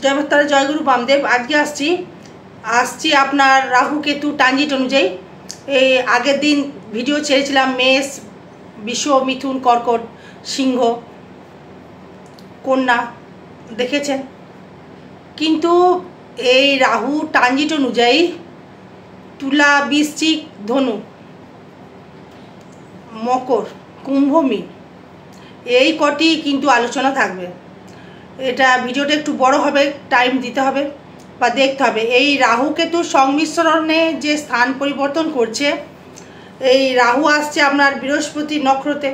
জয় মাতারা, জয়গুরু বামদেব। আজকে আসছি আপনার রাহু কেতু ট্রানজিট অনুযায়ী। এই আগের দিন ভিডিও ছেড়েছিলাম মেষ, বৃষ, মিথুন, কর্কট, সিংহ, কন্যা, দেখেছেন। কিন্তু এই রাহু ট্রানজিট অনুযায়ী তুলা, বৃশ্চিক, ধনু, মকর, কুম্ভ, মীন, এই কটি কিন্তু আলোচনা থাকবে। এটা ভিডিওটা একটু বড় হবে, টাইম দিতে হবে বা দেখতে হবে। এই রাহু কেতু সংমিশ্রণে যে স্থান পরিবর্তন করছে, এই রাহু আসছে আপনার বৃহস্পতি নক্ষত্রে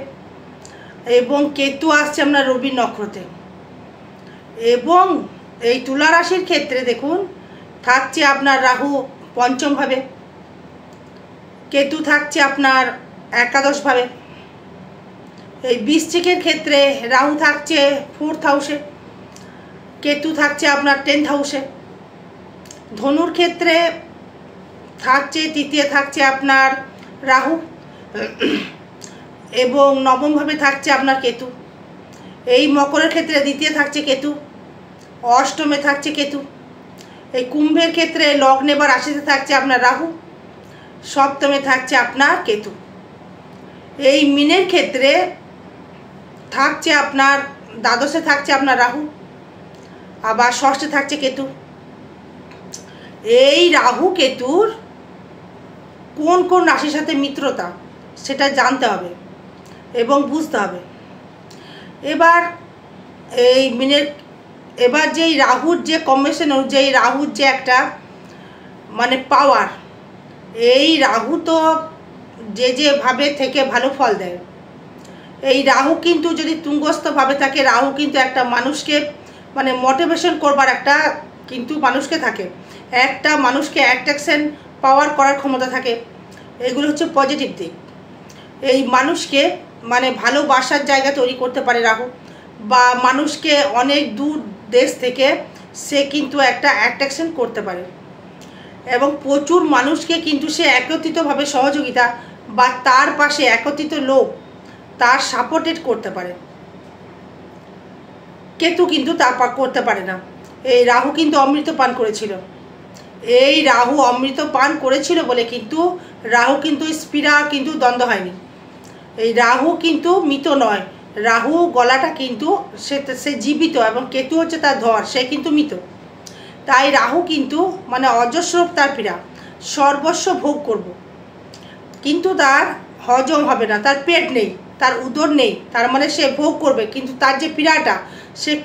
এবং কেতু আসছে আপনার রবি নক্ষত্রে। এবং এই তুলা রাশির ক্ষেত্রে দেখুন থাকছে আপনার রাহু পঞ্চমভাবে, কেতু থাকছে আপনার একাদশভাবে। এই বৃশ্চিকের ক্ষেত্রে রাহু থাকছে 4th হাউসে, কেতু থাকছে আপনার 10th হাউসে। ধনুর ক্ষেত্রে থাকছে তৃতীয় থাকছে আপনার রাহু এবং নবমভাবে থাকছে আপনার কেতু। এই মকরের ক্ষেত্রে দ্বিতীয় থাকছে কেতু, অষ্টমে থাকছে কেতু। এই কুম্ভের ক্ষেত্রে লগ্নে বা রাশিতে থাকছে আপনার রাহু, সপ্তমে থাকছে আপনার কেতু। এই মীনের ক্ষেত্রে থাকছে আপনার দ্বাদশে থাকছে আপনার রাহু, আবার ষষ্ঠে থাকছে কেতু। এই রাহু কেতুর কোন কোন রাশির সাথে মিত্রতা সেটা জানতে হবে এবং বুঝতে হবে। এবার এই মিনের এবার যেই রাহুর যে কম্বিনেশন অনুযায়ী রাহুর যে একটা মানে পাওয়ার, এই রাহু তো যেভাবে থেকে ভালো ফল দেয়। এই রাহু কিন্তু যদি তুঙ্গস্থভাবে থাকে, রাহু কিন্তু একটা মানুষকে মানে মোটিভেশন করবার একটা কিন্তু মানুষকে থাকে, একটা মানুষকে অ্যাট্রাকশন পাওয়ার করার ক্ষমতা থাকে। এগুলো হচ্ছে পজিটিভ দিক। এই মানুষকে মানে ভালোবাসার জায়গা তৈরি করতে পারে রাহু, বা মানুষকে অনেক দূর দেশ থেকে সে কিন্তু একটা অ্যাট্রাকশন করতে পারে এবং প্রচুর মানুষকে কিন্তু সে একত্রিতভাবে সহযোগিতা বা তার পাশে একত্রিত লোক তার সাপোর্টেড করতে পারে। কেতু কিন্তু তা করতে পারে না। এই রাহু কিন্তু অমৃত পান করেছিল, এই রাহু অমৃত পান করেছিল বলে কিন্তু রাহু কিন্তু স্পিরা কিন্তু দ্বন্দ্ব হয়নি। এই রাহু কিন্তু মৃত নয়, রাহু গলাটা কিন্তু সে জীবিত এবং কেতু হচ্ছে তার ধর, সে কিন্তু মৃত। তাই রাহু কিন্তু মানে অজস্র তার পীড়া, সর্বস্ব ভোগ করব, কিন্তু তার হজম হবে না, তার পেট নেই, তার উদর নেই, তার মানে সে ভোগ করবে কিন্তু তার যে পীড়াটা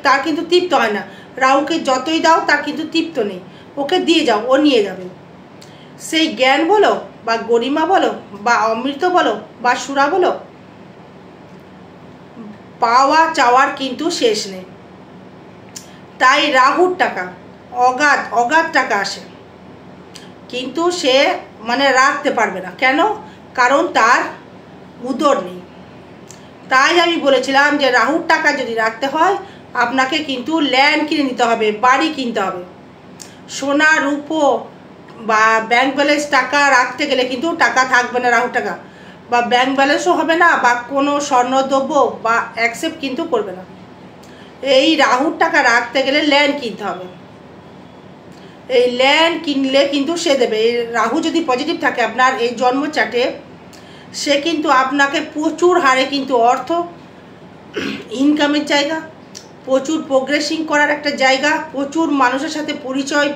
তার কিন্তু তৃপ্ত হয় না। রাহুকে যতই দাও তার কিন্তু তৃপ্ত নেই, ওকে দিয়ে যাও, ও নিয়ে যাবে। সেই জ্ঞান বলো বা গরিমা বলো বা অমৃত বলো বা সুরা বলো, পাওয়া চাওয়ার কিন্তু শেষ নেই। তাই রাহুর টাকা অগাধ টাকা আসে, কিন্তু সে মানে রাখতে পারবে না। কেন? কারণ তার উদর নেই। তাই আমি বলেছিলাম যে রাহুর টাকা যদি রাখতে হয় আপনাকে কিন্তু ল্যান্ড কিনে নিতে হবে, বাড়ি কিনতে হবে। সোনা রূপো বা ব্যাংক ব্যালেন্স টাকা রাখতে গেলে কিন্তু টাকা থাকবে না, রাহুর টাকা বা ব্যাংক ব্যালেন্সও হবে না বা কোনো স্বর্ণদ্রব্য বা অ্যাকসেপ্ট কিন্তু করবে না। এই রাহুর টাকা রাখতে গেলে ল্যান্ড কিনতে হবে। এই ল্যান্ড কিনলে কিন্তু সে দেবে। এই রাহু যদি পজিটিভ থাকে আপনার এই জন্ম চার্টে, সে কিন্তু আপনাকে প্রচুর হারে কিন্তু অর্থ ইনকামের জায়গা, প্রচুর প্রোগ্রেসিং করার একটা জায়গা, প্রচুর মানুষের সাথে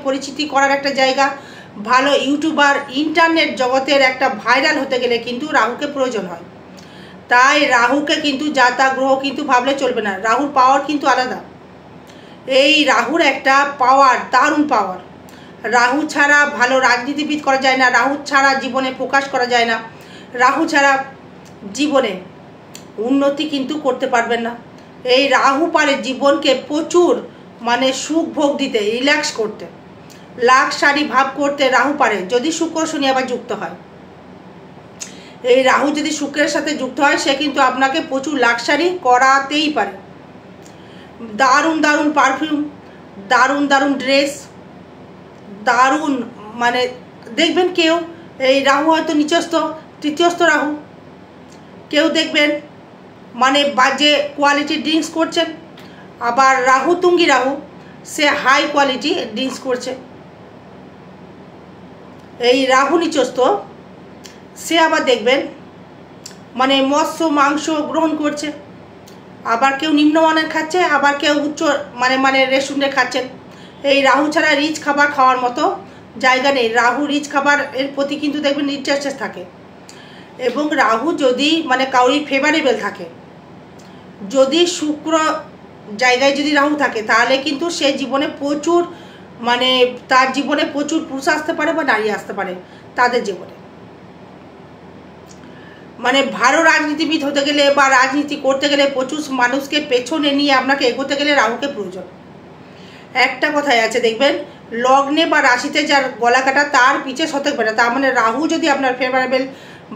পরিচিতি করার একটা জায়গা, ভালো ইউটিউবার, ইন্টারনেট জগতের একটা ভাইরাল হতে গেলে কিন্তু রাহুকে প্রয়োজন হয়। তাই রাহুকে কিন্তু জাতা গ্রহ কিন্তু ভাবলে চলবে না, রাহুর পাওয়ার কিন্তু আলাদা। এই রাহুর একটা পাওয়ার, দারুণ পাওয়ার। রাহু ছাড়া ভালো রাজনীতিবিদ করা যায় না, রাহু ছাড়া জীবনে প্রকাশ করা যায় না, রাহু ছাড়া জীবনে উন্নতি কিন্তু করতে পারবেন না। এই রাহু পারে জীবনকে প্রচুর মানে সুখ ভোগ দিতে, রিল্যাক্স করতে, লাক্সারি ভাব করতে রাহু পারে, যদি শুক্র শনি আবার যুক্ত হয়। এই রাহু যদি শুক্রের সাথে যুক্ত হয় সে কিন্তু আপনাকে প্রচুর লাক্সারি করাতেই পারে। দারুণ দারুণ পারফিউম, দারুণ দারুণ ড্রেস, দারুণ মানে দেখবেন কেউ এই রাহু হয়তো নিচস্থ তৃতীয়স্থ রাহু, কেউ দেখবেন মানে বাজে কোয়ালিটির ড্রিঙ্কস করছেন। আবার রাহু তুঙ্গি রাহু, সে হাই কোয়ালিটি ড্রিঙ্কস করছে। এই রাহু নিচস্থ সে আবার দেখবেন মানে মৎস্য মাংস গ্রহণ করছে, আবার কেউ নিম্নমানের খাচ্ছে, আবার কেউ উচ্চ মানে রেস্টুরেন্টে খাচ্ছেন। এই রাহু ছাড়া রিচ খাবার খাওয়ার মতো জায়গা নেই। রাহু রিচ খাবার এর প্রতি কিন্তু দেখবেন ইন্টারেস্টেড থাকে। এবং রাহু যদি মানে কাউরি ফেভারেবল থাকে, যদি শুক্র জায়গায় যদি রাহু থাকে, তাহলে কিন্তু সে জীবনে প্রচুর মানে তার জীবনে প্রচুর পুরুষ আসতে পারে বা নারী আসতে পারে তাদের জীবনে। মানে ভালো রাজনীতিবিদ হতে গেলে বা রাজনীতি করতে গেলে প্রচুর মানুষকে পেছনে নিয়ে আপনাকে এগোতে গেলে রাহুকে প্রয়োজন। একটা কথাই আছে দেখবেন, লগ্নে বা রাশিতে যার গলা কাটা তার পিছে শতক বেটা। তার মানে রাহু যদি আপনার ফেভারেবল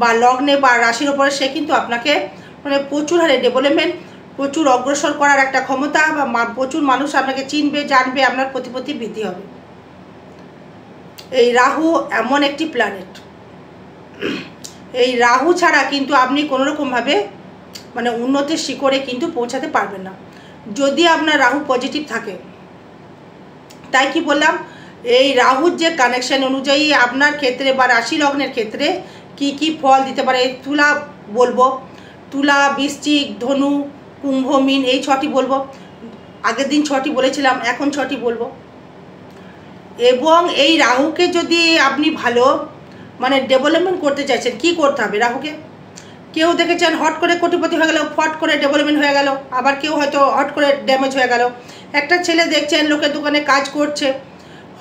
বা লগ্নে বা রাশির ওপরে, সে কিন্তু আপনাকে মানে প্রচুর হারে ডেভেলপমেন্ট, প্রচুর অগ্রসর করার একটা ক্ষমতা, বা প্রচুর মানুষ আপনাকে চিনবে জানবে, আপনার প্রতিপত্তি বৃদ্ধি হবে। এই রাহু এমন একটি প্ল্যানেট, এই রাহু ছাড়া কিন্তু আপনি কোনোরকমভাবে মানে উন্নতির শিখরে কিন্তু পৌঁছাতে পারবেন না, যদি আপনার রাহু পজিটিভ থাকে। তাই কি বললাম, এই রাহুর যে কানেকশন অনুযায়ী আপনার ক্ষেত্রে বা রাশি লগ্নের ক্ষেত্রে কি কি ফল দিতে পারে। তুলা বলবো, তুলা, বৃশ্চিক, ধনু, কুম্ভ, মীন, এই 6টি বলবো। আগের দিন 6টি বলেছিলাম, এখন 6টি বলবো। এবং এই রাহুকে যদি আপনি ভালো মানে ডেভেলপমেন্ট করতে চাইছেন, কি করতে হবে রাহুকে? কেউ দেখেছেন হট করে কোটিপতি হয়ে গেল, ফট করে ডেভেলপমেন্ট হয়ে গেল, আবার কেউ হয়তো হট করে ড্যামেজ হয়ে গেল। একটা ছেলে দেখছেন লোকের দোকানে কাজ করছে,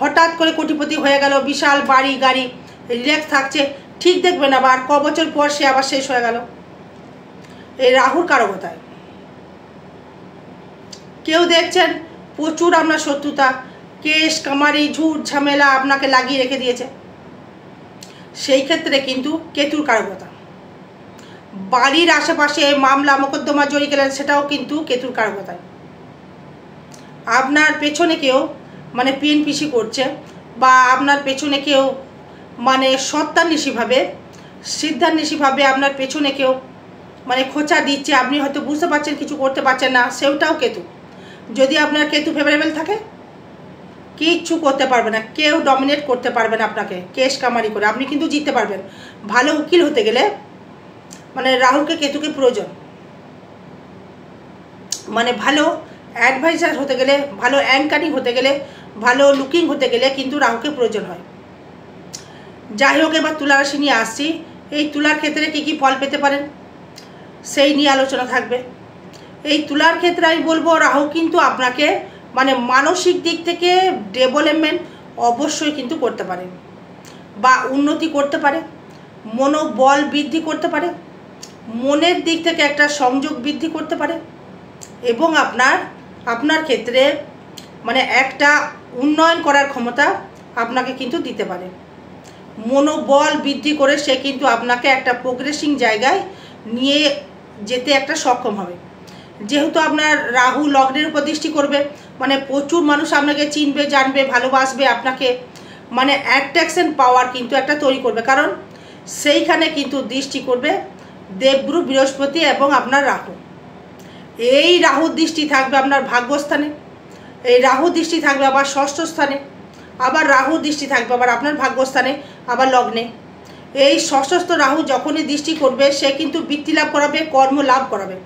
হঠাৎ করে কোটিপতি হয়ে গেল, বিশাল বাড়ি গাড়ি, রিল্যাক্স থাকছে, ঠিক দেখবেন আবার ক বছর পর সে আবার শেষ হয়ে গেল। এই রাহুর কারকতায়। কেউ দেখছেন প্রচুর আপনার শত্রুতা, কেস কামারি, ঝুট ঝামেলা আপনাকে লাগিয়ে রেখে দিয়েছে, সেই ক্ষেত্রে কিন্তু কেতুর কারকতা। বাড়ির আশেপাশে মামলা মোকদ্দমা জড়িয়ে গেলেন, সেটাও কিন্তু কেতুর কারকতায়। আপনার পেছনে কেউ মানে পিএনপিসি করছে, বা আপনার পেছনে কেউ মানে সত্যান্বেষীভাবে সিদ্ধান্বেষীভাবে আপনার পেছনে কেউ মানে খোঁচা দিচ্ছে, আপনি হয়তো বুঝতে পারছেন কিছু করতে পারছেন না, সেটাও কেতু। যদি আপনার কেতু ফেভারেবল থাকে, কিচ্ছু করতে পারবে না, কেউ ডমিনেট করতে পারবে না আপনাকে কেস কামারি করে। আপনি কিন্তু জিততে পারবেন। ভালো উকিল হতে গেলে মানে রাহুকে কেতুকে প্রয়োজন। মানে ভালো অ্যাডভাইজার হতে গেলে, ভালো অ্যাঙ্কারিং হতে গেলে, ভালো লুকিং হতে গেলে কিন্তু রাহুকে প্রয়োজন হয়। যাই হোক, এবার তুলা রাশি নিয়ে আসছি। এই তুলার ক্ষেত্রে কী কী ফল পেতে পারেন সেই নিয়ে আলোচনা থাকবে। এই তুলার ক্ষেত্রে আমি বলবো, রাহু কিন্তু আপনাকে মানে মানসিক দিক থেকে ডেভেলপমেন্ট অবশ্যই কিন্তু করতে পারে, বা উন্নতি করতে পারে, মনোবল বৃদ্ধি করতে পারে, মনের দিক থেকে একটা সংযোগ বৃদ্ধি করতে পারে, এবং আপনার ক্ষেত্রে মানে একটা উন্নয়ন করার ক্ষমতা আপনাকে কিন্তু দিতে পারে। মনোবল বৃদ্ধি করে সে কিন্তু আপনাকে একটা প্রোগ্রেসিং জায়গায় নিয়ে যেতে একটা সক্ষম হবে। যেহেতু আপনার রাহু লগ্নের উপর দৃষ্টি করবে, মানে প্রচুর মানুষ আপনাকে চিনবে জানবে ভালোবাসবে, আপনাকে মানে অ্যাট্রাকশন পাওয়ার কিন্তু একটা তৈরি করবে, কারণ সেইখানে কিন্তু দৃষ্টি করবে দেবগুরু বৃহস্পতি এবং আপনার রাহু। এই রাহুর দৃষ্টি থাকবে আপনার ভাগ্যস্থানে, এই রাহু দৃষ্টি থাকবে আবার ষষ্ঠ স্থানে, আবার রাহু দৃষ্টি থাকবে আবার আপনার ভাগ্যস্থানে, আবার লগ্নে। এই ষষ্ঠস্থ রাহু যখনই দৃষ্টি করবে, সে কিন্তু বৃত্তি লাভ করাবে, কর্ম লাভ করাবে,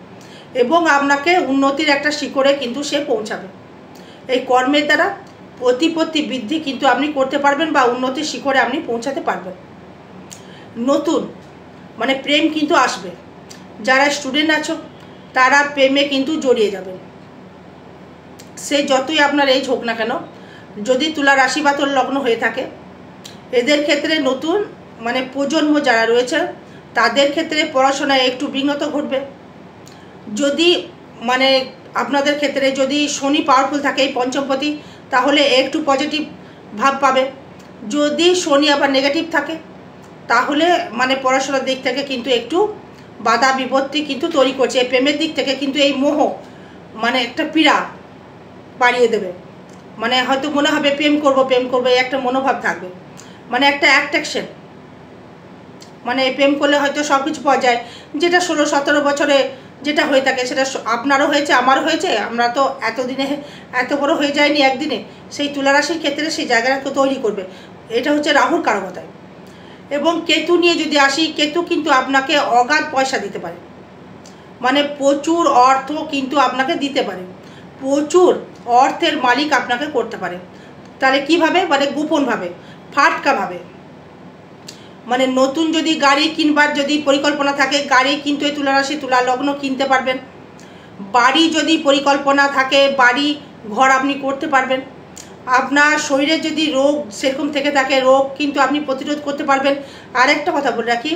এবং আপনাকে উন্নতির একটা শিখরে কিন্তু সে পৌঁছাবে। এই কর্মের দ্বারা প্রতিপত্তি বৃদ্ধি কিন্তু আপনি করতে পারবেন, বা উন্নতির শিখরে আপনি পৌঁছাতে পারবেন। নতুন মানে প্রেম কিন্তু আসবে। যারা স্টুডেন্ট আছো তারা প্রেমে কিন্তু জড়িয়ে যাবেন, সে যতই আপনার এজ হোক না কেন। যদি তুলা রাশি বা তোর লগ্ন হয়ে থাকে, এদের ক্ষেত্রে নতুন মানে প্রজন্ম যারা রয়েছে তাদের ক্ষেত্রে পড়াশোনায় একটু বিঘ্নত ঘটবে। যদি মানে আপনাদের ক্ষেত্রে যদি শনি পাওয়ারফুল থাকে এই পঞ্চমপতি, তাহলে একটু পজিটিভ ভাব পাবে। যদি শনি আবার নেগেটিভ থাকে, তাহলে মানে পড়াশোনার দিক থেকে কিন্তু একটু বাধা বিপত্তি কিন্তু তৈরি করছে। এই প্রেমের দিক থেকে কিন্তু এই মোহ মানে একটা পীড়া বাড়িয়ে দেবে। মানে হয়তো মনে হবে প্রেম করব এই একটা মনোভাব থাকবে, মানে একটা অ্যাট্রাকশন। মানে প্রেম করলে হয়তো সব কিছু পাওয়া যায়, যেটা 16-17 বছরে যেটা হয়ে থাকে সেটা আপনারও হয়েছে, আমারও হয়েছে। আমরা তো এতদিনে এত বড় হয়ে যায়নি একদিনে। সেই তুলা রাশির ক্ষেত্রে সেই জায়গাটাকে তৈরি করবে। এটা হচ্ছে রাহুর কারকতায়। এবং কেতু নিয়ে যদি আসি, কেতু কিন্তু আপনাকে অগাধ পয়সা দিতে পারে, মানে প্রচুর অর্থ কিন্তু আপনাকে দিতে পারে, প্রচুর অর্থের মালিক আপনাকে করতে পারে। তাহলে কিভাবে? মানে গোপনভাবে, ফাটকাভাবে। মানে নতুন যদি গাড়ি কিনবার যদি পরিকল্পনা থাকে, গাড়ি কিন্তু এই তুলা রাশি তুলা লগ্ন কিনতে পারবেন। বাড়ি যদি পরিকল্পনা থাকে, বাড়ি ঘর আপনি করতে পারবেন। আপনার শরীরে যদি রোগ সেরকম থেকে থাকে, রোগ কিন্তু আপনি প্রতিরোধ করতে পারবেন। আর একটা কথা বলে রাখি,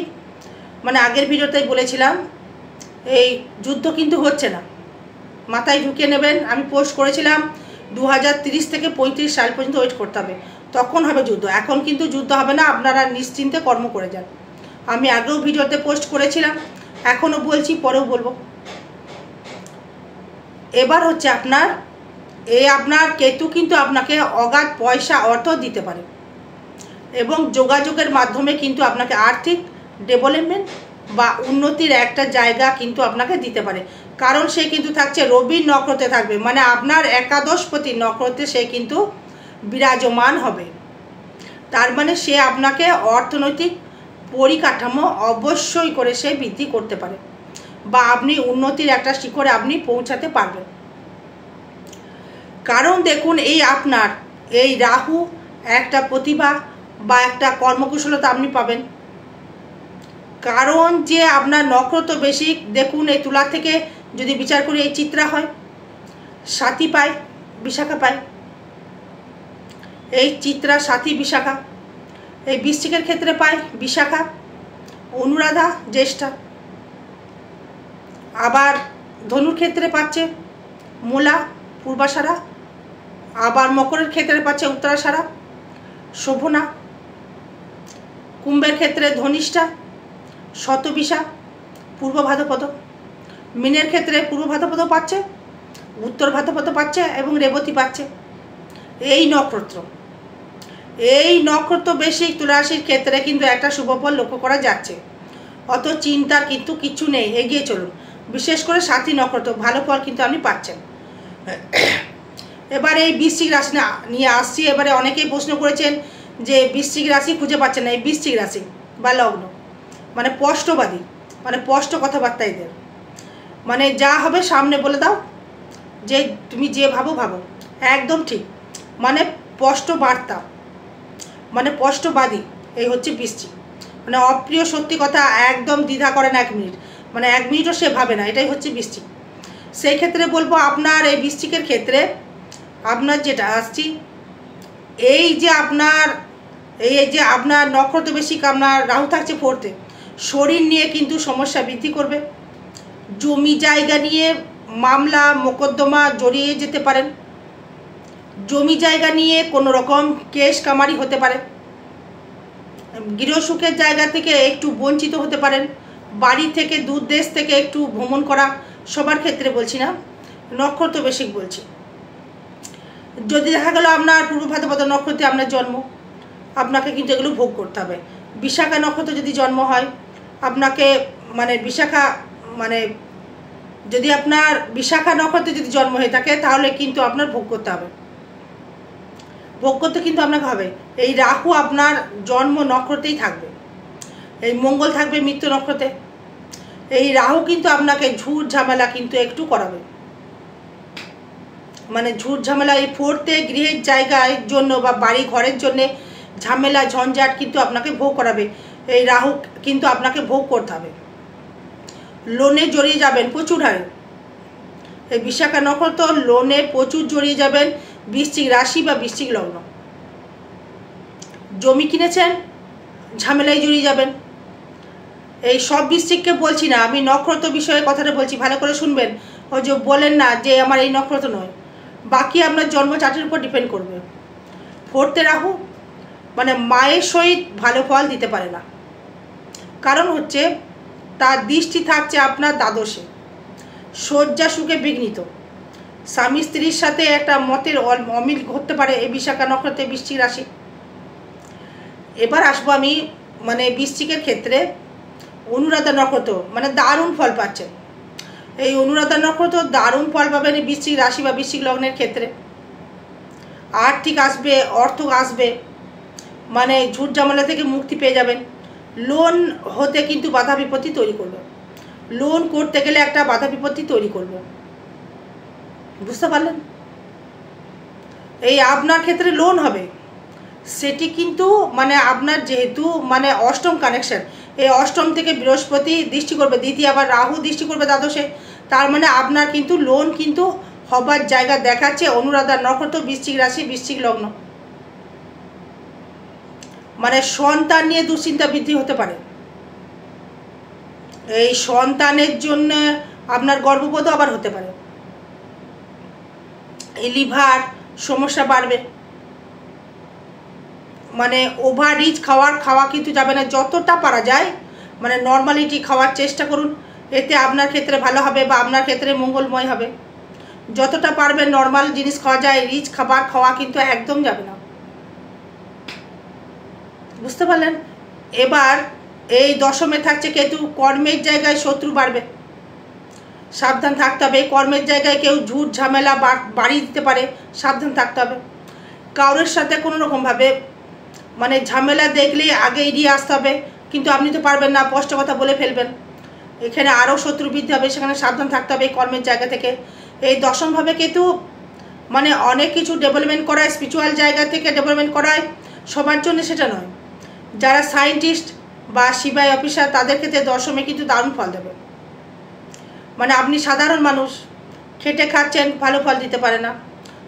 মানে আগের ভিডিওতেই বলেছিলাম, এই যুদ্ধ কিন্তু হচ্ছে না, মাথায় ঢুকিয়ে নেবেন। আমি পোস্ট করেছিলাম 2030 থেকে 35 সাল পর্যন্ত ওয়েট করতে হবে, তখন হবে যুদ্ধ। এখন কিন্তু যুদ্ধ হবে না, আপনারা নিশ্চিন্তে কর্ম করে যান। আমি আগেও ভিডিওতে পোস্ট করেছিলাম, এখনও বলছি, পরেও বলবো। এবার হচ্ছে আপনার কেতু কিন্তু আপনাকে অগাধ পয়সা অর্থ দিতে পারে, এবং যোগাযোগের মাধ্যমে কিন্তু আপনাকে আর্থিক ডেভেলপমেন্ট বা উন্নতির একটা জায়গা কিন্তু আপনাকে দিতে পারে। কারণ সে কিন্তু থাকছে রবির নক্ষত্রে থাকবে, মানে আপনার একাদশপতি নক্ষত্রে সে কিন্তু বিরাজমান হবে। তার মানে সে আপনাকে অর্থনৈতিক পরিকাঠামো অবশ্যই করে সে বৃদ্ধি করতে পারে, বা আপনি উন্নতির একটা শিখরে আপনি পৌঁছাতে পারবেন। কারণ দেখুন, এই রাহু একটা প্রতিভা বা একটা কর্মকুশলতা আপনি পাবেন। কারণ যে আপনার নক্ষত্র বেশি, দেখুন এই তুলা থেকে যদি বিচার করি, এই চিত্রা হয়, সাথী পায়, বিশাখা পায়, এই চিত্রা, সাথী, বিশাখা। এই বৃশ্চিকের ক্ষেত্রে পায় বিশাখা, অনুরাধা, জ্যেষ্ঠা। আবার ধনুর ক্ষেত্রে পাচ্ছে মূলা, পূর্বাষাঢ়া। আবার মকরের ক্ষেত্রে পাচ্ছে উত্তরাষাঢ়া, শোভনা। কুম্ভের ক্ষেত্রে ধনিষ্ঠা, শতবিশা, পূর্ব ভাদ্রপদ। মীনের ক্ষেত্রে পূর্ব ভাদ্রপদ পাচ্ছে, উত্তর ভাদ্রপদ পাচ্ছে এবং রেবতী পাচ্ছে। এই নক্ষত্র বেশি তুলা রাশির ক্ষেত্রে কিন্তু একটা শুভফল লক্ষ্য করা যাচ্ছে। অত চিন্তার কিন্তু কিছু নেই, এগিয়ে চলুন। বিশেষ করে সাথী নক্ষত্র ভালো ফল কিন্তু আপনি পাচ্ছেন। এবার এই বৃশ্চিক রাশি নিয়ে আসছি। এবারে অনেকেই প্রশ্ন করেছেন যে বৃশ্চিক রাশি খুঁজে পাচ্ছেন না। এই বৃশ্চিক রাশি বা লগ্ন মানে স্পষ্টবাদী, মানে স্পষ্ট কথাবার্তা এদের, মানে যা হবে সামনে বলে দাও, যে তুমি যে ভাবো একদম ঠিক, মানে স্পষ্ট বার্তা, মানে স্পষ্টবাদী। এই হচ্ছে বৃশ্চিক, মানে অপ্রিয় সত্যি কথা একদম দ্বিধা করে না 1 মিনিট, মানে 1 মিনিটও সে ভাবে না। এটাই হচ্ছে বৃশ্চিক। সেই ক্ষেত্রে বলবো, আপনার এই বৃশ্চিকের ক্ষেত্রে আপনার যেটা আসছি, এই যে আপনার নক্ষত্র বেশি, আপনার রাহু থাকছে 4th-এ, শরীর নিয়ে কিন্তু সমস্যা বৃদ্ধি করবে। জমি জায়গা নিয়ে মামলা মোকদ্দমা জড়িয়ে যেতে পারেন। জমি জায়গা নিয়ে কোনো রকম কেস কামারি হতে পারে। গৃহসুখের জায়গা থেকে একটু বঞ্চিত হতে পারেন। বাড়ি থেকে দূর দেশ থেকে একটু ভ্রমণ করা, সবার ক্ষেত্রে বলছি না, নক্ষত্র বেশি বলছি। যদি দেখা গেল আপনার পূর্ব ভাদ্রপদ নক্ষত্রে আপনার জন্ম, আপনাকে কিন্তু এগুলো ভোগ করতে হবে। বিশাখা নক্ষত্র যদি জন্ম হয় আপনাকে, মানে যদি আপনার বিশাখা নক্ষত্রে যদি জন্ম হয়ে থাকে, তাহলে কিন্তু আপনার ভোগ করতে হবে, ভোগ করতে কিন্তু আপনাকে হবে। এই রাহু আপনার জন্ম নক্ষত্রেই থাকবে, এই মঙ্গল থাকবে মৃত্যু নক্ষত্রে। এই রাহু কিন্তু আপনাকে ঝুট ঝামেলা কিন্তু একটু করাবে, মানে ঝুট ঝামেলা এই 4th-এ গৃহের জায়গার জন্য বা বাড়ি ঘরের জন্যে ঝামেলা ঝঞ্ঝাট কিন্তু আপনাকে ভোগ করাবে। এই রাহু কিন্তু আপনাকে ভোগ করতে হবে। লোনে জড়িয়ে যাবেন প্রচুর হারে। এই বিশাখা নক্ষত্র লোনে প্রচুর জড়িয়ে যাবেন। বৃশ্চিক রাশি বা বৃশ্চিক লগ্ন, জমি কিনেছেন ঝামেলায় জড়িয়ে যাবেন। এই সব বৃশ্চিককে বলছি না, আমি নক্ষত্র বিষয়ে কথাটা বলছি, ভালো করে শুনবেন। ওই যে বলেন না যে আমার এই নক্ষত্র নয়, বাকি আপনার জন্ম চার্টের উপর ডিপেন্ড করবে। 4th-এ রাহু মানে মায়ের সহিত ভালো ফল দিতে পারে না, কারণ হচ্ছে তার দৃষ্টি থাকছে আপনার দ্বাদশে, শয্যা সুখে বিঘ্নিত। স্বামী স্ত্রীর সাথে একটা মতের অমিল ঘটতে পারে এই বিশাখা নক্ষত্রে বৃশ্চিক রাশি। এবার আসবো আমি, মানে বৃশ্চিকের ক্ষেত্রে অনুরাধা নক্ষত্র, মানে দারুণ ফল পাচ্ছেন। এই অনুরাধা নক্ষত্র দারুণ ফল পাবেন বৃশ্চিক রাশি বা বৃশ্চিক লগ্নের ক্ষেত্রে। আর্থিক আসবে, অর্থ আসবে, মানে ঝুট ঝামেলা থেকে মুক্তি পেয়ে যাবেন। লোন হতে কিন্তু বাধা বিপত্তি তৈরি করবে, লোন করতে গেলে একটা বাধা বিপত্তি তৈরি করবে, বুঝতে পারলেন? এই আপনার ক্ষেত্রে লোন হবে, সেটি কিন্তু মানে আপনার যেহেতু মানে অষ্টম কানেকশন, এই অষ্টম থেকে বৃহস্পতি দৃষ্টি করবে, দ্বিতীয় আবার রাহু দৃষ্টি করবে দ্বাদশে, তার মানে আপনার কিন্তু লোন কিন্তু হবার জায়গা দেখাচ্ছে। অনুরাধা নক্ষত্র, বৃশ্চিক রাশি, বৃশ্চিক লগ্ন, মানে সন্তান নিয়ে দুশ্চিন্তা বৃদ্ধি হতে পারে। এই সন্তানের জন্য আপনার গর্ভবোধও আবার হতে পারে। এই লিভার সমস্যা বাড়বে, মানে ওভার রিচ খাওয়া কিন্তু যাবে না, যতটা পারা যায় মানে নর্মালিটি খাওয়ার চেষ্টা করুন, এতে আপনার ক্ষেত্রে ভালো হবে বা আপনার ক্ষেত্রে মঙ্গলময় হবে। যতটা পারবেন নর্মাল জিনিস খাওয়া যায়, রিচ খাবার খাওয়া কিন্তু একদম যাবে না, বুঝতে পারলেন? এবার এই দশমে থাকছে কেতু, কর্মের জায়গায় শত্রু বাড়বে, সাবধান থাকতে হবে। কর্মের জায়গায় কেউ ঝুট ঝামেলা বাড়িয়ে দিতে পারে, সাবধান থাকতে হবে। কারোর সাথে কোনো রকমভাবে মানে ঝামেলা দেখলে আগে এড়িয়ে আসতে হবে, কিন্তু আপনি তো পারবেন না, স্পষ্ট কথা বলে ফেলবেন, এখানে আরও শত্রু বৃদ্ধি হবে, সেখানে সাবধান থাকতে হবে কর্মের জায়গা থেকে। এই দশমভাবে কিন্তু মানে অনেক কিছু ডেভেলপমেন্ট করায়, স্পিরিচুয়াল জায়গা থেকে ডেভেলপমেন্ট করায়, সবার জন্য সেটা নয়। যারা সায়েন্টিস্ট বা সিবিআই অফিসার তাদের ক্ষেত্রে দশমে কিন্তু দারুণ ফল দেবে। মানে আপনি সাধারণ মানুষ, খেটে খাচ্ছেন, ভালো ফল দিতে পারে না,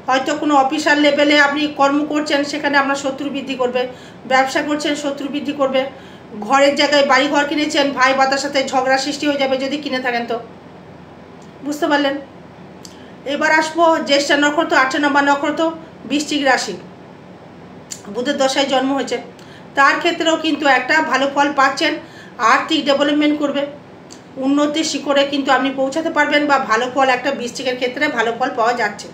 হয়তো কোনো অফিসার লেভেলে আপনি কর্ম করছেন, সেখানে আপনার শত্রু বৃদ্ধি করবে, ব্যবসা করছেন শত্রু বৃদ্ধি করবে, ঘরের জায়গায় বাড়ি ঘর কিনেছেন, ভাই বাতার সাথে ঝগড়া সৃষ্টি হয়ে যাবে যদি কিনে থাকেন তো, বুঝতে পারলেন? এবার আসবো জ্যেষ্ঠা নক্ষত্র, 8 নম্বর নক্ষত্র, বৃশ্চিক রাশি, বুধের দশায় জন্ম হয়েছে, তার ক্ষেত্রেও কিন্তু একটা ভালো ফল পাচ্ছেন। আর্থিক ডেভেলপমেন্ট করবে, উন্নতির শিখরে কিন্তু আপনি পৌঁছাতে পারবেন, বা ভালো ফল একটা বৃশ্চিকের ক্ষেত্রে ভালো ফল পাওয়া যাচ্ছে।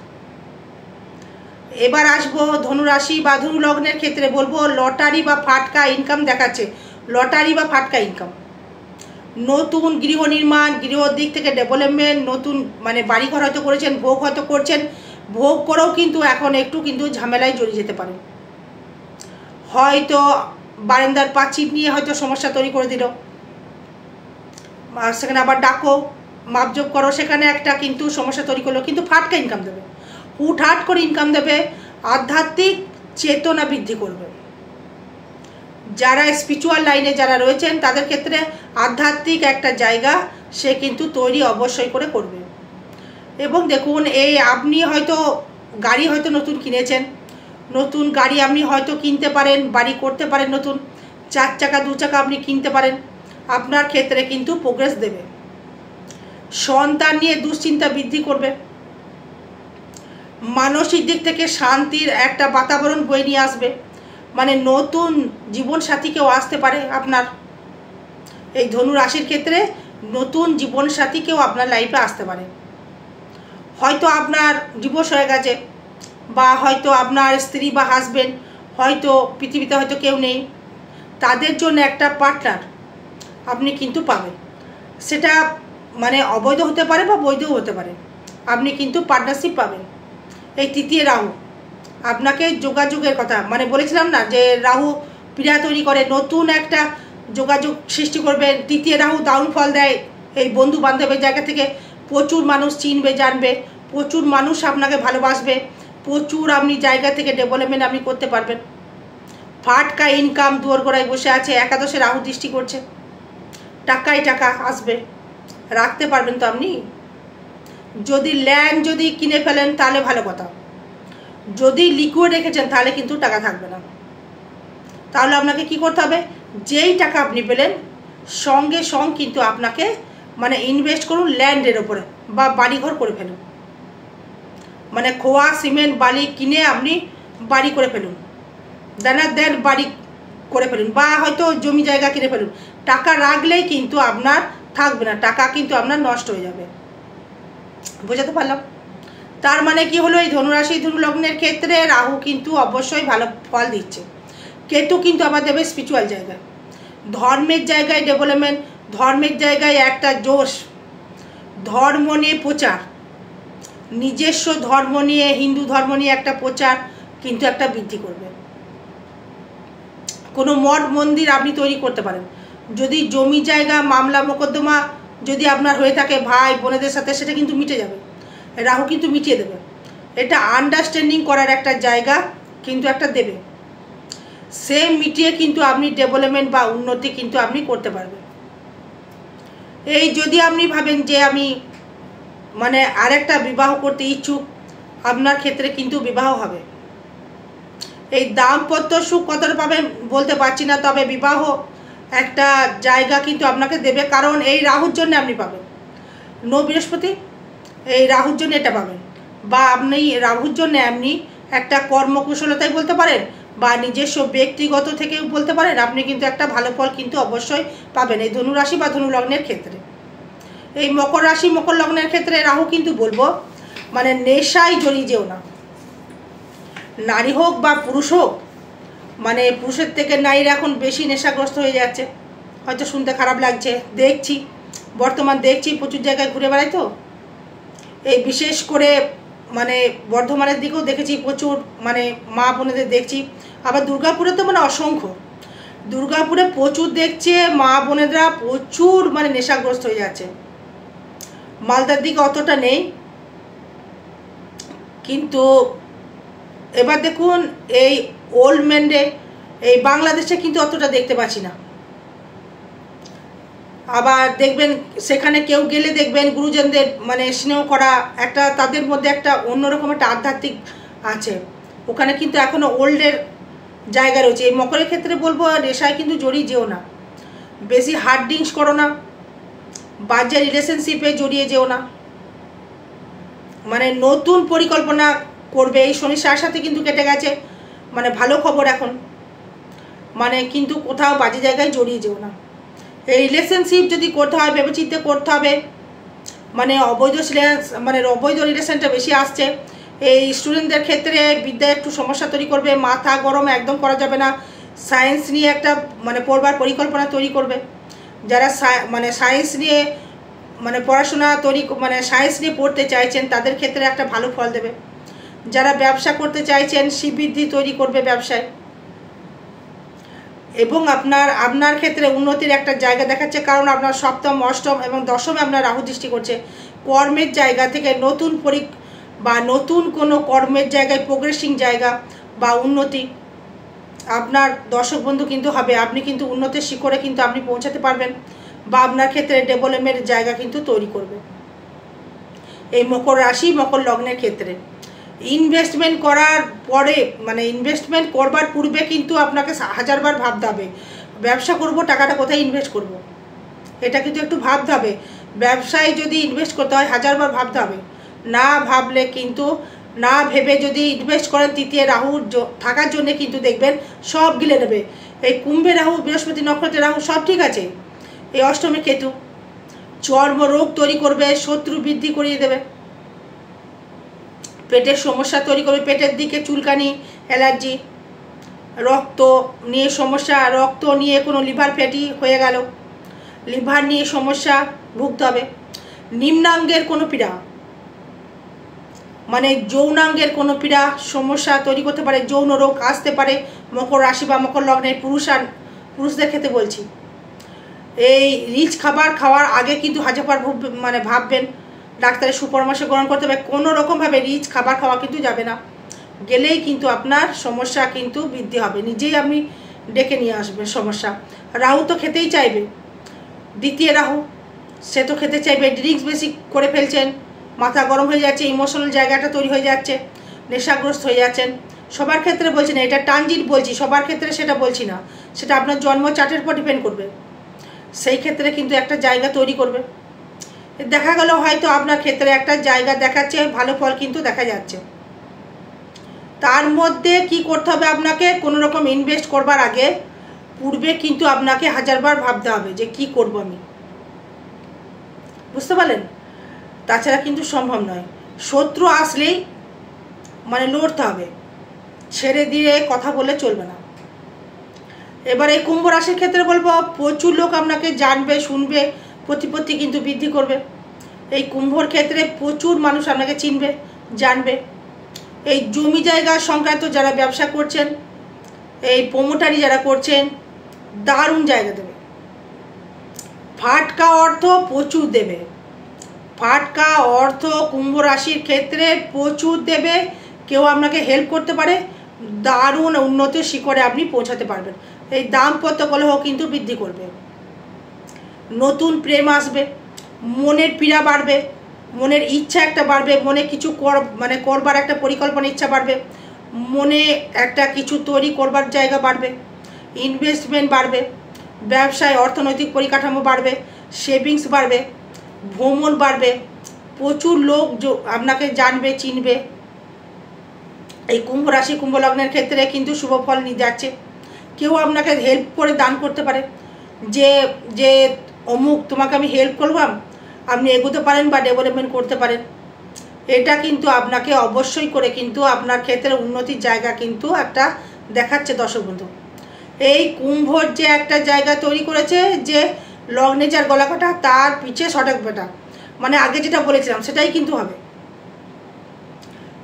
এবার আসবো ধনুরাশি বা ধনু লগ্নের ক্ষেত্রে, বলবো লটারি বা ফাটকা ইনকাম দেখাচ্ছে, লটারি বা ফাটকা ইনকাম, নতুন গৃহ নির্মাণ, গৃহর দিক থেকে ডেভেলপমেন্ট, নতুন মানে বাড়িঘর হয়তো করেছেন, ভোগ হয়তো করছেন, ভোগ করেও কিন্তু এখন একটু কিন্তু ঝামেলায় জড়িয়ে যেতে পারেন, হয়তো বারান্দার পাঁচিল নিয়ে হয়তো সমস্যা তৈরি করে দিল, আর সেখানে আবার ডাকো মাপজোপ করো, সেখানে একটা কিন্তু সমস্যা তৈরি করলো, কিন্তু ফাটকা ইনকাম দেবে, হুটহাট করে ইনকাম দেবে, আধ্যাত্মিক চেতনা বৃদ্ধি করবে। যারা স্পিরিচুয়াল লাইনে যারা রয়েছেন তাদের ক্ষেত্রে আধ্যাত্মিক একটা জায়গা সে কিন্তু তৈরি অবশ্যই করে করবে। এবং দেখুন, এই আপনি হয়তো গাড়ি হয়তো নতুন কিনেছেন, নতুন গাড়ি আপনি হয়তো কিনতে পারেন, বাড়ি করতে পারেন, নতুন 4 চাকা 2 চাকা আপনি কিনতে পারেন, আপনার ক্ষেত্রে কিন্তু প্রোগ্রেস দেবে। সন্তান নিয়ে দুশ্চিন্তা বৃদ্ধি করবে, মানসিক দিক থেকে শান্তির একটা বাতাবরণ বয়ে নিয়ে আসবে, মানে নতুন জীবনসাথীকেও আসতে পারে আপনার এই ধনু রাশির ক্ষেত্রে, নতুন জীবনসাথীকেও আপনার লাইফে আসতে পারে। হয়তো আপনার ডিভোর্স হয়ে গেছে, বা হয়তো আপনার স্ত্রী বা হাজবেন্ড হয়তো পৃথিবীতে হয়তো কেউ নেই, তাদের জন্য একটা পার্টনার আপনি কিন্তু পাবেন, সেটা মানে অবৈধ হতে পারে বা বৈধও হতে পারে, আপনি কিন্তু পার্টনারশিপ পাবেন। এই তৃতীয় রাহু আপনাকে যোগাযোগের কথা মানে বলেছিলাম না, যে রাহু পীড়া তৈরি করে, নতুন একটা যোগাযোগ সৃষ্টি করবেন। তৃতীয় রাহু দারুণ ফল দেয় এই বন্ধু বান্ধবের জায়গা থেকে, প্রচুর মানুষ চিনবে জানবে, প্রচুর মানুষ আপনাকে ভালোবাসবে, প্রচুর আপনি জায়গা থেকে ডেভেলপমেন্ট আপনি করতে পারবেন। ফাটকা ইনকাম দুয়ার গোড়ায় বসে আছে, একাদশে রাহু দৃষ্টি করছে, টাকায় টাকা আসবে, রাখতে পারবেন তো আপনি। যদি ল্যান্ড যদি কিনে ফেলেন তাহলে ভালো কথা, যদি লিকুইড রেখেছেন তাহলে কিন্তু টাকা থাকবে না। তাহলে আপনাকে কি করতে হবে, যেই টাকা আপনি পেলেন সঙ্গে সঙ্গে কিন্তু আপনাকে মানে ইনভেস্ট করুন ল্যান্ডের ওপরে, বা বাড়িঘর করে ফেলুন, মানে খোয়া সিমেন্ট বালি কিনে আপনি বাড়ি করে ফেলুন, দেন বাড়ি করে ফেলুন, বা হয়তো জমি জায়গা কিনে ফেলুন। টাকা রাখলেই কিন্তু আপনার থাকবে না, টাকা কিন্তু আপনার নষ্ট হয়ে যাবে। বোঝাতে পারলাম? তার মানে কি হলো, এই ধনুরাশি ধনু লগ্নের ক্ষেত্রে রাহু কিন্তু অবশ্যই ভালো ফল দিচ্ছে, কেতু কিন্তু আবার দেবে স্পিরিচুয়াল জায়গায়, ধর্মের জায়গায় ডেভেলপমেন্ট, ধর্মের জায়গায় একটা জোশ, ধর্ম নিয়ে প্রচার, নিজস্ব ধর্ম নিয়ে, হিন্দু ধর্ম নিয়ে একটা প্রচার কিন্তু একটা বৃদ্ধি করবে। কোনো মঠ মন্দির আপনি তৈরি করতে পারেন। যদি জমি জায়গা মামলা মোকদ্দমা যদি আপনার হয়ে থাকে ভাই বোনেদের সাথে, সেটা কিন্তু মিটে যাবে, রাহু কিন্তু মিটিয়ে দেবে। এটা আন্ডারস্ট্যান্ডিং করার একটা জায়গা কিন্তু একটা দেবে, সে মিটিয়ে কিন্তু আপনি ডেভেলপমেন্ট বা উন্নতি কিন্তু আপনি করতে পারবেন। এই যদি আপনি ভাবেন যে আমি মানে আরেকটা বিবাহ করতে ইচ্ছুক, আপনার ক্ষেত্রে কিন্তু বিবাহ হবে। এই দাম্পত্য সুখ কতটা পাবেন বলতে পারছি না, তবে বিবাহ একটা জায়গা কিন্তু আপনাকে দেবে, কারণ এই রাহুর জন্য আপনি পাবেন। বৃহস্পতি এই রাহুর জন্য এটা পাবেন, বা আপনি রাহুর জন্য আপনি একটা কর্মকুশলতাই বলতে পারেন, বা নিজস্ব ব্যক্তিগত থেকেও বলতে পারেন, আপনি কিন্তু একটা ভালো ফল কিন্তু অবশ্যই পাবেন এই ধনু রাশি বা ধনু লগ্নের ক্ষেত্রে। এই মকর রাশি মকর লগ্নের ক্ষেত্রে রাহু কিন্তু বলবো মানে নেশায় জড়িয়ে যেও না, নারী হোক বা পুরুষ হোক, মানে পুরুষের থেকে নারীরা এখন বেশি নেশাগ্রস্ত হয়ে যাচ্ছে। হয়তো শুনতে খারাপ লাগছে, দেখছি বর্তমান দেখছি প্রচুর জায়গায় ঘুরে বেড়াই, তো এই বিশেষ করে মানে বর্ধমানের দিকেও দেখেছি প্রচুর, মানে মা বোনেদের দেখছি। আবার দুর্গাপুরে তো মানে অসংখ্য, দুর্গাপুরে প্রচুর দেখছে মা বোনেরা প্রচুর মানে নেশাগ্রস্ত হয়ে যাচ্ছে। মালদার দিকে অতটা নেই, কিন্তু এবার দেখুন এই ওল্ড ম্যান্ডে এই বাংলাদেশে কিন্তু অতটা দেখতে পাচ্ছি না। আবার দেখবেন সেখানে কেউ গেলে দেখবেন গুরুজনদের মানে স্নেহ করা একটা, তাদের মধ্যে একটা অন্যরকম একটা আধ্যাত্মিক আছে, ওখানে কিন্তু এখনও ওল্ডের জায়গা রয়েছে। এই মকরের ক্ষেত্রে বলবো নেশায় কিন্তু জড়িয়ে যেও না, বেশি হার্ড ড্রিঙ্কস করো না, বাজে রিলেশনশিপে জড়িয়ে যেও না, মানে নতুন পরিকল্পনা করবে। এই শনির সাথে কিন্তু কেটে গেছে, মানে ভালো খবর এখন, মানে কিন্তু কোথাও বাজে জায়গায় জড়িয়ে যেও না। এই রিলেশনশিপ যদি করতে হয় ভেবেচিন্তে করতে হবে, মানে অবৈধ রিলেশনটা বেশি আসছে। এই স্টুডেন্টদের ক্ষেত্রে বিদ্যায় একটু সমস্যা তৈরি করবে, মাথা গরম একদম করা যাবে না। সায়েন্স নিয়ে একটা মানে পড়বার পরিকল্পনা তৈরি করবে, যারা মানে সায়েন্স নিয়ে মানে পড়াশোনা মানে সায়েন্স নিয়ে পড়তে চাইছেন তাদের ক্ষেত্রে একটা ভালো ফল দেবে। যারা ব্যবসা করতে চাইছেন শ্রীবৃদ্ধি তৈরি করবে ব্যবসায়, এবং আপনার ক্ষেত্রে উন্নতির একটা জায়গা দেখাচ্ছে, কারণ আপনার সপ্তম অষ্টম এবং দশমে আপনার রাহু দৃষ্টি করছে। কর্মের জায়গা থেকে নতুন কোনো কর্মের জায়গায় প্রোগ্রেসিং জায়গা বা উন্নতি আপনার দর্শক বন্ধু কিন্তু হবে। আপনি কিন্তু উন্নতির শিখরে কিন্তু আপনি পৌঁছাতে পারবেন, বা আপনার ক্ষেত্রে ডেভেলপমেন্টের জায়গা কিন্তু তৈরি করবে। এই মকর রাশি মকর লগ্নের ক্ষেত্রে ইনভেস্টমেন্ট করার পরে মানে ইনভেস্টমেন্ট করবার পূর্বে কিন্তু আপনাকে 1000 বার ভাবতে হবে, ব্যবসা করব টাকাটা কোথায় ইনভেস্ট করব, এটা কিন্তু একটু ভাবতে হবে। ব্যবসায় যদি ইনভেস্ট করতে হয় 1000 বার ভাবতে হবে, না ভাবলে কিন্তু না ভেবে যদি ইনভেস্ট করেন তৃতীয় রাহু থাকার জন্য কিন্তু দেখবেন সব গিলে নেবে। এই কুম্ভে রাহু, বৃহস্পতি নক্ষত্রে রাহু সব ঠিক আছে, এই অষ্টমী কেতু চর্মরোগ তৈরি করবে, শত্রু বৃদ্ধি করিয়ে দেবে, পেটের সমস্যা তৈরি করবে, পেটের দিকে চুলকানি, অ্যালার্জি, রক্ত নিয়ে সমস্যা, রক্ত নিয়ে কোনো লিভার ফ্যাটি হয়ে গেল, লিভার নিয়ে সমস্যা ভুগতে হবে। নিম্নাঙ্গের কোনো পীড়া মানে যৌনাঙ্গের কোনো পীড়া সমস্যা তৈরি করতে পারে, যৌন রোগ আসতে পারে মকর রাশি বা মকর লগ্নের পুরুষদের ক্ষেত্রে বলছি। এই রিচ খাবার খাওয়ার আগে কিন্তু 1000 বার মানে ভাববেন, ডাক্তারের সুপরামর্শ গ্রহণ করতে হবে। কোনো রকমভাবে রিচ খাবার খাওয়া কিন্তু যাবে না, গেলেই কিন্তু আপনার সমস্যা কিন্তু বৃদ্ধি হবে, নিজেই আপনি ডেকে নিয়ে আসবেন সমস্যা। রাহু তো খেতেই চাইবে, দ্বিতীয় রাহু সে তো খেতে চাইবে, ড্রিঙ্কস বেশি করে ফেলছেন, মাথা গরম হয়ে যাচ্ছে, ইমোশনাল জায়গাটা তৈরি হয়ে যাচ্ছে, নেশাগ্রস্ত হয়ে যাচ্ছেন। সবার ক্ষেত্রে বলছি না, এটা ট্রানজিট বলছি, সবার ক্ষেত্রে সেটা বলছি না, সেটা আপনার জন্ম চার্টের উপর ডিপেন্ড করবে। সেই ক্ষেত্রে কিন্তু একটা জায়গা তৈরি করবে। দেখা গেল হয়তো আপনার ক্ষেত্রে একটা জায়গা দেখাচ্ছে, ভালো ফল কিন্তু দেখা যাচ্ছে। তার মধ্যে কি করতে হবে আপনাকে, কোনো রকম ইনভেস্ট করবার আগে পূর্বে কিন্তু আপনাকে 1000 বার ভাবতে হবে যে কি করব আমি, বুঝতে পারলেন? তাছাড়া কিন্তু সম্ভব নয়। শত্রু আসলেই মানে লড়তে হবে, ছেড়ে দিয়ে কথা বলে চলবে না। এবার এই কুম্ভ রাশির ক্ষেত্রে বলবো প্রচুর লোক আপনাকে জানবে, শুনবে, প্রতিপত্তি কিন্তু বৃদ্ধি করবে। এই কুম্ভর ক্ষেত্রে প্রচুর মানুষ আপনাকে চিনবে, জানবে। এই জমি জায়গা সংক্রান্ত যারা ব্যবসা করছেন, এই প্রমোটারি যারা করছেন, দারুণ জায়গা দেবে। ফাটকা অর্থ প্রচুর দেবে, ফাটকা অর্থ কুম্ভ রাশির ক্ষেত্রে প্রচুর দেবে। কেউ আপনাকে হেল্প করতে পারে, দারুণ উন্নতির শিখরে আপনি পৌঁছাতে পারবেন। এই দাম্পত্য কলহ কিন্তু বৃদ্ধি করবে, নতুন প্রেম আসবে, মনের পীড়া বাড়বে, মনের ইচ্ছা একটা বাড়বে, মনে কিছু করবার একটা পরিকল্পনা ইচ্ছা বাড়বে, মনে একটা কিছু তৈরি করবার জায়গা বাড়বে, ইনভেস্টমেন্ট বাড়বে, ব্যবসায় অর্থনৈতিক পরিকাঠামো বাড়বে, সেভিংস বাড়বে, ভ্রমণ বাড়বে, প্রচুর লোক আপনাকে জানবে, চিনবে। এই কুম্ভ রাশি কুম্ভ লগ্নের ক্ষেত্রে কিন্তু শুভ ফল নিয়ে যাচ্ছে। কেউ আপনাকে হেল্প করে দান করতে পারে, যে যে অমুক তোমাকে আমি হেল্প করলাম, আপনি এগোতে পারেন বা ডেভেলপমেন্ট করতে পারেন। এটা কিন্তু আপনাকে অবশ্যই করে কিন্তু আপনার ক্ষেত্রে উন্নতির জায়গা কিন্তু একটা দেখাচ্ছে দর্শক বন্ধু। এই কুম্ভর যে একটা জায়গা তৈরি করেছে, যে লগ্নে যার গলা কাটা তার পিছে সঠিক বেটা, মানে আগে যেটা বলেছিলাম সেটাই কিন্তু হবে।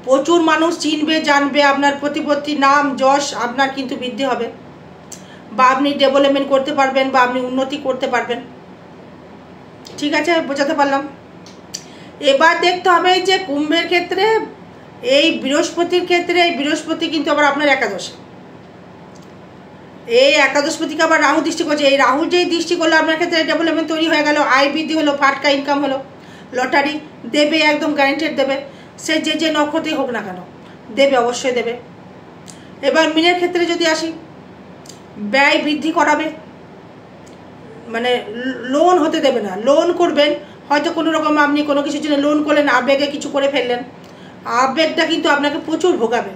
প্রচুর মানুষ চিনবে, জানবে, আপনার প্রতিপত্তি নাম যশ আপনার কিন্তু বৃদ্ধি হবে, বা আপনি ডেভেলপমেন্ট করতে পারবেন, বা আপনি উন্নতি করতে পারবেন। ঠিক আছে, বোঝাতে পারলাম। এবার দেখতে হবে যে কুম্ভের ক্ষেত্রে এই বৃহস্পতির ক্ষেত্রে, এই বৃহস্পতি কিন্তু আবার আপনার একাদশে, এই একাদশপতিকে আবার রাহু দৃষ্টি করছে। এই রাহু যেই দৃষ্টি করলে আপনার ক্ষেত্রে ডেভেলপমেন্ট তৈরি হয়ে গেল, আয় বৃদ্ধি হলো, ফাটকা ইনকাম হলো, লটারি দেবে, একদম গ্যারেন্টেড দেবে। সে যে নক্ষত্রই হোক না কেন দেবে, অবশ্যই দেবে। এবার মিনের ক্ষেত্রে যদি আসি, ব্যয় বৃদ্ধি করাবে, মানে লোন হতে দেবে না। লোন করবেন হয়তো কোনো রকম, আপনি কোনো কিছুর জন্য লোন করলেন, আবেগে কিছু করে ফেললেন, আবেগটা কিন্তু আপনাকে প্রচুর ভোগাবে।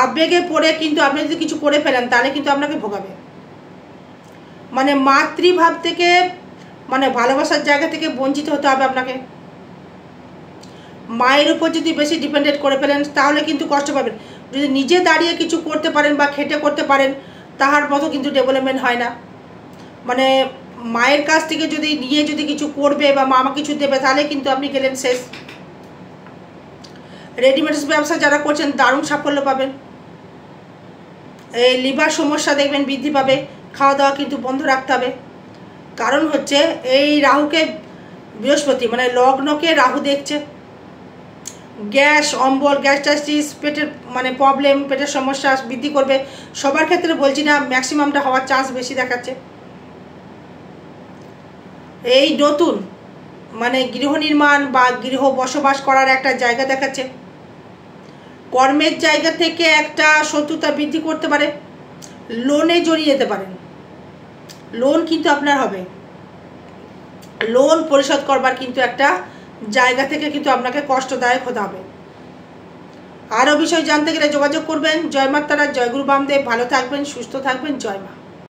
আবেগে পড়ে কিন্তু আপনি যদি কিছু করে ফেলেন তাহলে কিন্তু আপনাকে ভোগাবে। মানে মাতৃভাব থেকে, মানে ভালোবাসার জায়গা থেকে বঞ্চিত হতে হবে আপনাকে। মায়ের উপর যদি বেশি ডিপেন্ডেন্ট করে ফেলেন তাহলে কিন্তু কষ্ট পাবেন। যদি নিজে দাঁড়িয়ে কিছু করতে পারেন বা খেটে করতে পারেন, তাহার মতো কিন্তু ডেভেলপমেন্ট হয় না। মানে মায়ের কাছ থেকে যদি নিয়ে যদি কিছু করবে বা মামা কিছু দেবে তাহলে কিন্তু আপনি গেলেন শেষ। রেডিমেড ব্যবসা যারা করছেন দারুণ সাফল্য পাবেন। এই লিভার সমস্যা দেখবেন বৃদ্ধি পাবে, খাওয়া দাওয়া কিন্তু বন্ধ রাখতে হবে। কারণ হচ্ছে এই রাহুকে বৃহস্পতি, মানে লগ্নকে রাহু দেখছে। গ্যাস অম্বল, গ্যাস্ট্রাইটিস, পেটের মানে প্রবলেম, পেটের সমস্যা বৃদ্ধি করবে। সবার ক্ষেত্রে বলছি না, ম্যাক্সিমামটা হওয়ার চান্স বেশি দেখাচ্ছে। এই নতুন মানে গৃহ নির্মাণ বা গৃহ বসবাস করার একটা জায়গা দেখাচ্ছে। কর্মের জায়গা থেকে একটা শত্রুতা বৃদ্ধি করতে পারে, লোনে জড়িয়ে যেতে পারেন। লোন কিন্তু আপনার হবে, লোন পরিশোধ করবার কিন্তু একটা জায়গা থেকে কিন্তু আপনাকে কষ্টদায়ক হতে হবে। আরও বিষয় জানতে গেলে যোগাযোগ করবেন। জয় মা তারা, জয় গুরু বামদেব। ভালো থাকবেন, সুস্থ থাকবেন। জয় মা।